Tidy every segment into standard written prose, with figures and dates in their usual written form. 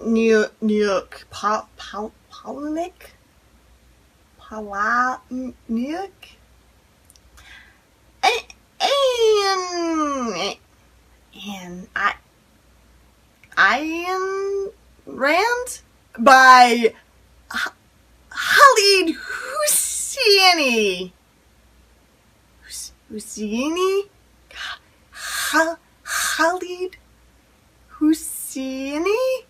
and Ayn Rand by Khaled Hosseini. Khaled Hosseini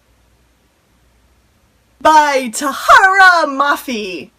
by Tahara Mafi.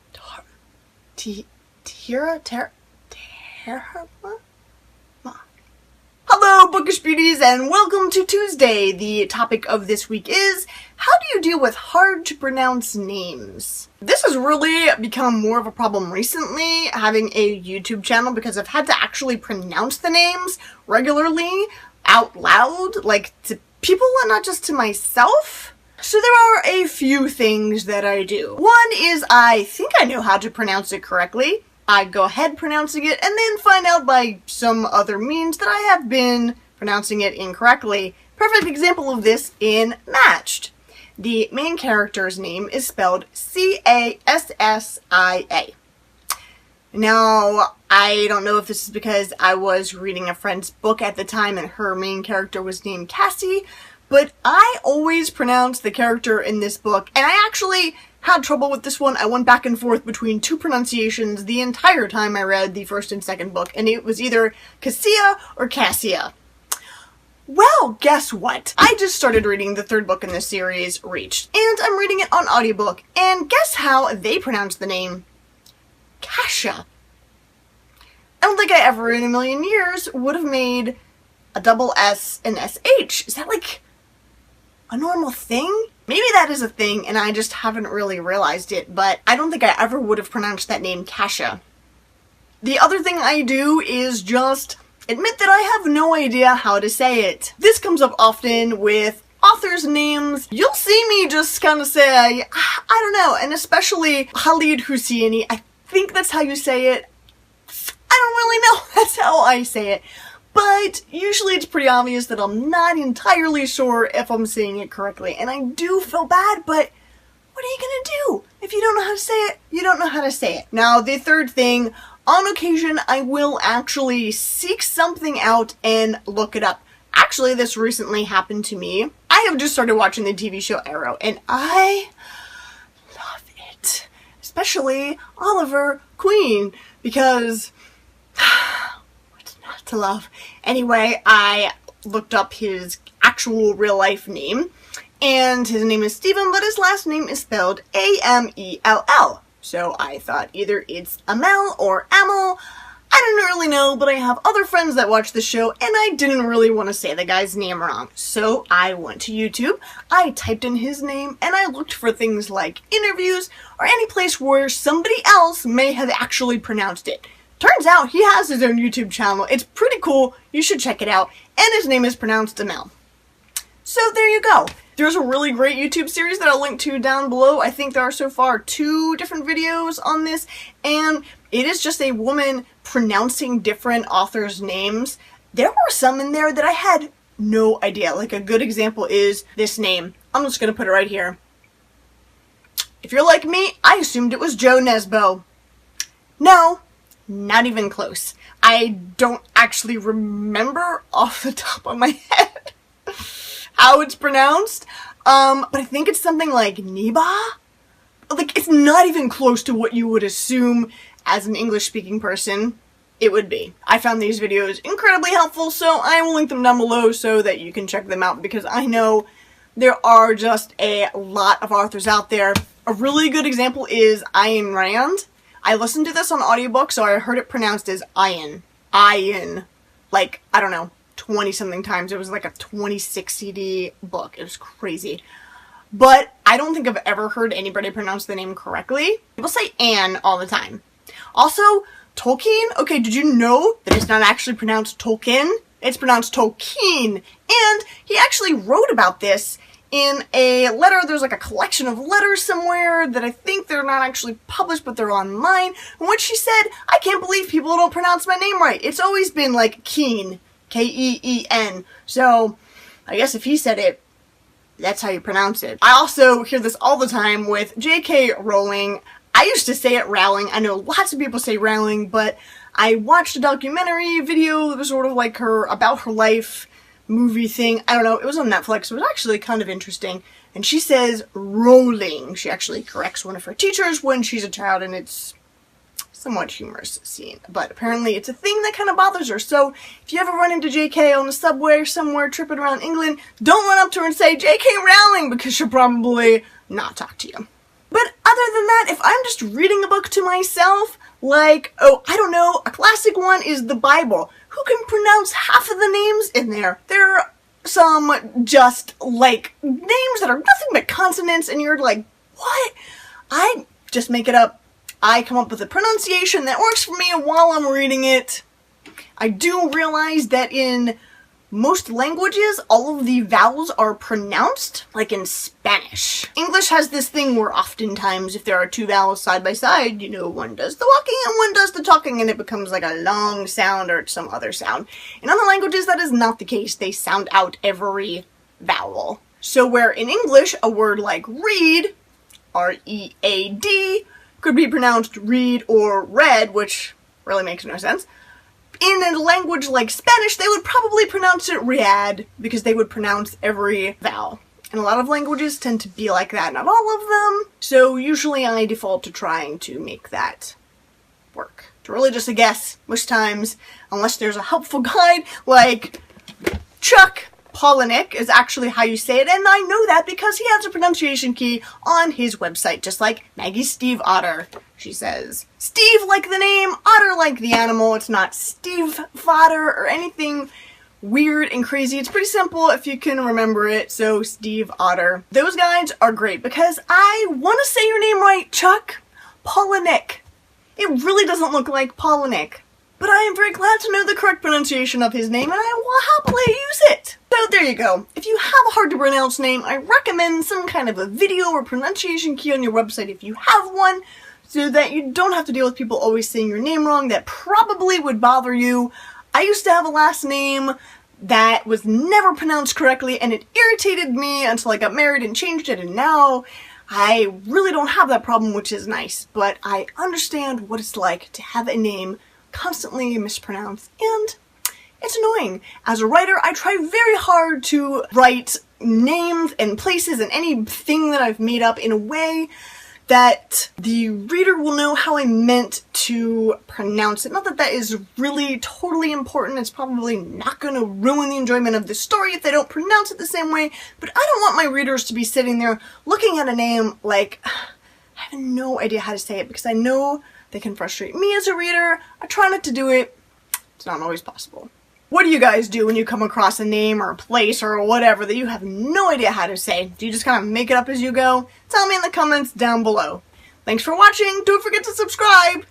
Hello, bookish beauties, and welcome to Tuesday. The topic of this week is, how do you deal with hard to pronounce names? This has really become more of a problem recently, having a YouTube channel, because I've had to actually pronounce the names regularly, out loud, like to people and not just to myself. So there are a few things that I do. One is I think I know how to pronounce it correctly. I go ahead pronouncing it and then find out by some other means that I have been pronouncing it incorrectly. Perfect example of this in Matched. The main character's name is spelled Cassia. Now, I don't know if this is because I was reading a friend's book at the time and her main character was named Cassie, but I always pronounce the character in this book, and I actually had trouble with this one. I went back and forth between two pronunciations the entire time I read the first and second book, and it was either Cassia or Cassia. Well, guess what? I just started reading the third book in this series, Reached, and I'm reading it on audiobook, and guess how they pronounce the name? Kasha. I don't think I ever in a million years would have made a double S and SH. Is that like a normal thing? Maybe that is a thing and I just haven't really realized it, but I don't think I ever would have pronounced that name Kasha. The other thing I do is just admit that I have no idea how to say it. This comes up often with authors' names. You'll see me just kind of say, I don't know, and especially Khaled Hosseini. I think that's how you say it. I don't really know. That's how I say it. But usually it's pretty obvious that I'm not entirely sure if I'm saying it correctly. And I do feel bad, but what are you gonna do? If you don't know how to say it, you don't know how to say it. Now, the third thing, on occasion, I will actually seek something out and look it up. Actually, this recently happened to me. I have just started watching the TV show Arrow, and I love it. Especially Oliver Queen, because what's not to love? Anyway, I looked up his actual real life name, and his name is Stephen, but his last name is spelled Amell. So I thought either it's Amel or Amel. I didn't really know, but I have other friends that watch the show, and I didn't really want to say the guy's name wrong. So I went to YouTube, I typed in his name, and I looked for things like interviews or any place where somebody else may have actually pronounced it. Turns out he has his own YouTube channel. It's pretty cool. You should check it out. And his name is pronounced Amel. So there you go. There's a really great YouTube series that I'll link to down below. I think there are so far 2 different videos on this, and it is just a woman pronouncing different authors' names. There were some in there that I had no idea. Like, a good example is this name. I'm just gonna put it right here. If you're like me, I assumed it was Jo Nesbo. No, not even close. I don't actually remember off the top of my head how it's pronounced, but I think it's something like Niba? Like, it's not even close to what you would assume as an English-speaking person it would be. I found these videos incredibly helpful, so I will link them down below so that you can check them out, because I know there are just a lot of authors out there. A really good example is Ayn Rand. I listened to this on audiobook, so I heard it pronounced as Ayn. Ayn. Like, I don't know, 20-something times. It was like a 26 CD book. It was crazy. But I don't think I've ever heard anybody pronounce the name correctly. People say Anne all the time. Also, Tolkien. Okay, did you know that it's not actually pronounced Tolkien? It's pronounced Tolkien. And he actually wrote about this in a letter. There's like a collection of letters somewhere that I think they're not actually published, but they're online, in which she said, I can't believe people don't pronounce my name right. It's always been like Keen. Keen. So I guess if he said it, that's how you pronounce it. I also hear this all the time with J.K. Rowling. I used to say it Rowling. I know lots of people say Rowling, but I watched a documentary video that was sort of like about her life movie thing. I don't know, it was on Netflix. It was actually kind of interesting. And she says Rowling. She actually corrects one of her teachers when she's a child, and it's somewhat humorous scene. But apparently it's a thing that kind of bothers her. So if you ever run into JK on the subway or somewhere tripping around England, don't run up to her and say, JK Rowling, because she'll probably not talk to you. But other than that, if I'm just reading a book to myself, like, oh, I don't know, a classic one is the Bible. Who can pronounce half of the names in there? There are some just, like, names that are nothing but consonants, and you're like, what? I just make it up. I come up with a pronunciation that works for me while I'm reading it. I do realize that in most languages, all of the vowels are pronounced, like in Spanish. English has this thing where oftentimes if there are two vowels side by side, you know, one does the walking and one does the talking, and it becomes like a long sound or some other sound. In other languages, that is not the case. They sound out every vowel. So where in English, a word like read, R-E-A-D, could be pronounced read or read, which really makes no sense. In a language like Spanish, they would probably pronounce it riad, because they would pronounce every vowel. And a lot of languages tend to be like that, not all of them. So usually I default to trying to make that work. It's really just a guess most times, unless there's a helpful guide like Chuck Palahniuk is actually how you say it, and I know that because he has a pronunciation key on his website, just like Maggie Steve Otter. She says, Steve like the name, Otter like the animal. It's not Steve Fodder or anything weird and crazy. It's pretty simple if you can remember it, so Steve Otter. Those guides are great because I want to say your name right, Chuck Palahniuk. It really doesn't look like Palahniuk, but I am very glad to know the correct pronunciation of his name, and I will happily use it. So there you go. If you have a hard to pronounce name, I recommend some kind of a video or pronunciation key on your website if you have one, so that you don't have to deal with people always saying your name wrong. That probably would bother you. I used to have a last name that was never pronounced correctly, and it irritated me until I got married and changed it, and now I really don't have that problem, which is nice. But I understand what it's like to have a name constantly mispronounced, and it's annoying. As a writer, I try very hard to write names and places and anything that I've made up in a way that the reader will know how I meant to pronounce it. Not that that is really totally important. It's probably not going to ruin the enjoyment of the story if they don't pronounce it the same way, but I don't want my readers to be sitting there looking at a name like, I have no idea how to say it, because I know they can frustrate me as a reader. I try not to do it. It's not always possible. What do you guys do when you come across a name or a place or whatever that you have no idea how to say? Do you just kind of make it up as you go? Tell me in the comments down below. Thanks for watching. Don't forget to subscribe.